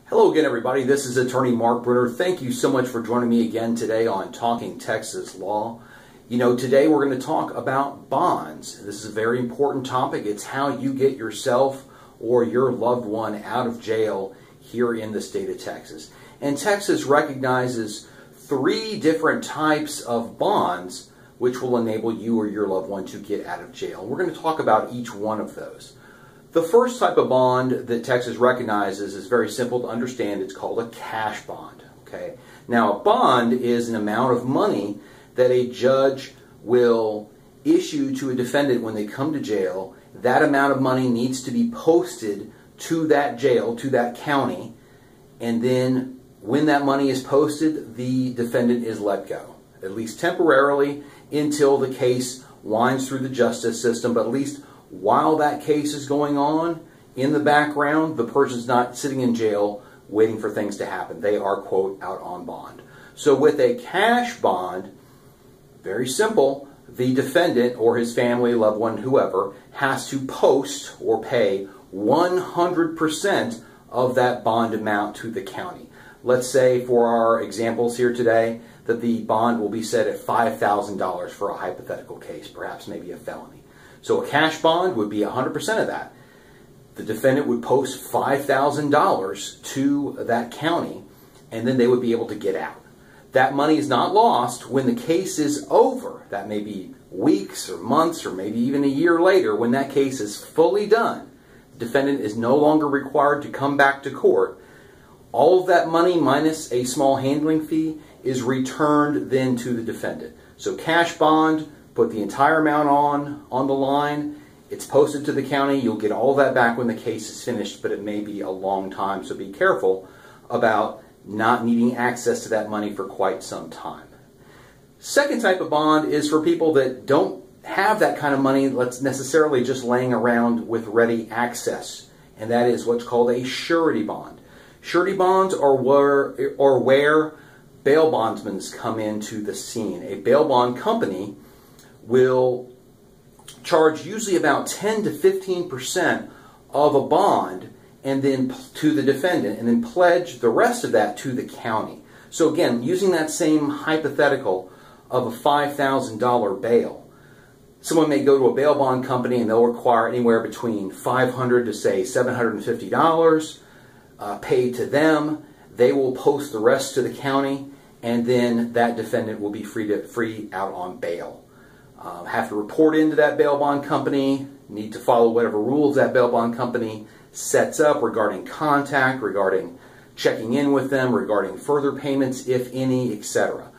Hello again, everybody. This is attorney Mark Brunner. Thank you so much for joining me again today on Talking Texas Law. You know, today we're going to talk about bonds. This is a very important topic. It's how you get yourself or your loved one out of jail here in the state of Texas. And Texas recognizes three different types of bonds which will enable you or your loved one to get out of jail. We're going to talk about each one of those. The first type of bond that Texas recognizes is very simple to understand. It's called a cash bond. Okay. Now, a bond is an amount of money that a judge will issue to a defendant when they come to jail. That amount of money needs to be posted to that jail, to that county, and then when that money is posted, the defendant is let go, at least temporarily, until the case winds through the justice system. But at least while that case is going on, in the background, the person's not sitting in jail waiting for things to happen. They are, quote, out on bond. So with a cash bond, very simple, the defendant or his family, loved one, whoever, has to post or pay 100% of that bond amount to the county. Let's say, for our examples here today, that the bond will be set at $5,000 for a hypothetical case, perhaps maybe a felony. So a cash bond would be 100% of that. The defendant would post $5,000 to that county, and then they would be able to get out. That money is not lost when the case is over. That may be weeks or months or maybe even a year later. When that case is fully done, the defendant is no longer required to come back to court. All of that money minus a small handling fee is returned then to the defendant. So cash bond, put the entire amount on the line. It's posted to the county. You'll get all that back when the case is finished, but it may be a long time. So be careful about not needing access to that money for quite some time. Second type of bond is for people that don't have that kind of money that's necessarily just laying around with ready access. And that is what's called a surety bond. Surety bonds are where bail bondsmen come into the scene. A bail bond company will charge usually about 10 to 15% of a bond and then to the defendant, and then pledge the rest of that to the county. So again, using that same hypothetical of a $5,000 bail, someone may go to a bail bond company and they'll require anywhere between $500 to say $750 paid to them. They will post the rest to the county, and then that defendant will be free out on bail. Have to report into that bail bond company, need to follow whatever rules that bail bond company sets up regarding contact, regarding checking in with them, regarding further payments, if any, etc.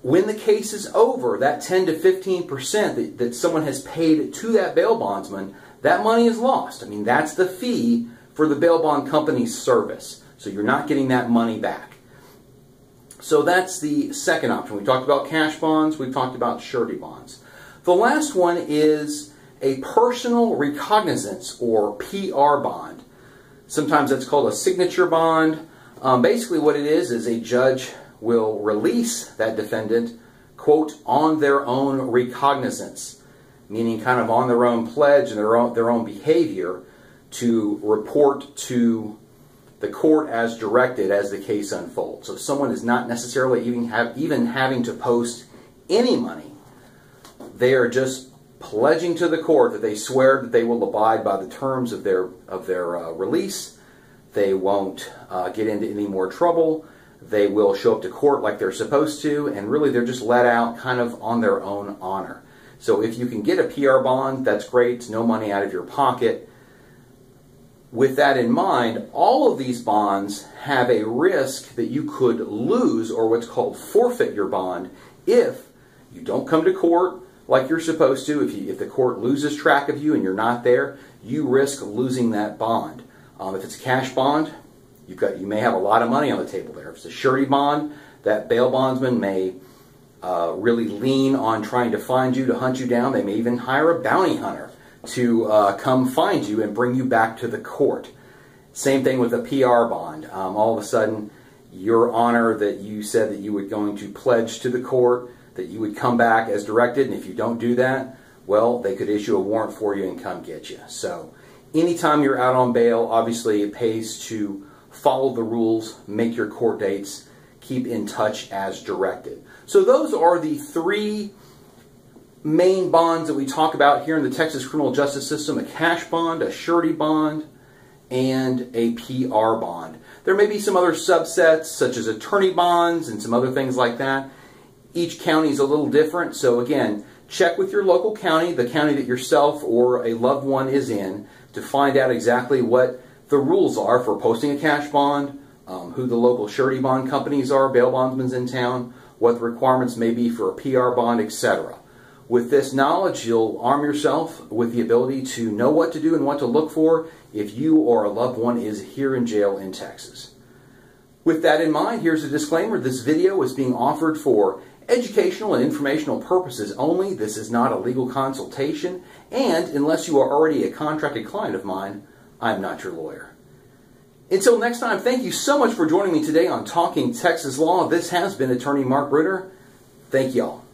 When the case is over, that 10 to 15% that someone has paid to that bail bondsman, that money is lost. I mean, that's the fee for the bail bond company's service. So you're not getting that money back. So that's the second option. We talked about cash bonds. We've talked about surety bonds. The last one is a personal recognizance or PR bond. Sometimes that's called a signature bond. Basically what it is a judge will release that defendant, quote, on their own recognizance, meaning kind of on their own pledge and their own behavior, to report to the court as directed as the case unfolds. So if someone is not necessarily even having to post any money, they are just pledging to the court that they swear that they will abide by the terms of their release. They won't get into any more trouble. They will show up to court like they're supposed to, and really they're just let out kind of on their own honor. So if you can get a PR bond, that's great. It's no money out of your pocket. With that in mind, all of these bonds have a risk that you could lose, or what's called forfeit your bond, if you don't come to court like you're supposed to. If the court loses track of you and you're not there, you risk losing that bond. If it's a cash bond, you may have a lot of money on the table there. If it's a surety bond, that bail bondsman may really lean on trying to find you, to hunt you down. They may even hire a bounty hunter to come find you and bring you back to the court. Same thing with a PR bond. All of a sudden, your honor that you said that you were going to pledge to the court, that you would come back as directed, and if you don't do that, well, they could issue a warrant for you and come get you. So anytime you're out on bail, obviously it pays to follow the rules, make your court dates, keep in touch as directed. So those are the three main bonds that we talk about here in the Texas criminal justice system: a cash bond, a surety bond, and a PR bond. There may be some other subsets such as attorney bonds and some other things like that. Each county is a little different, so again, check with your local county, the county that yourself or a loved one is in, to find out exactly what the rules are for posting a cash bond, who the local surety bond companies are, bail bondsmen in town, what the requirements may be for a PR bond, etc. With this knowledge, you'll arm yourself with the ability to know what to do and what to look for if you or a loved one is here in jail in Texas. With that in mind, here's a disclaimer. This video is being offered for educational and informational purposes only. This is not a legal consultation, and unless you are already a contracted client of mine, I'm not your lawyer. Until next time, thank you so much for joining me today on Talking Texas Law. This has been Attorney Mark Brunner. Thank y'all.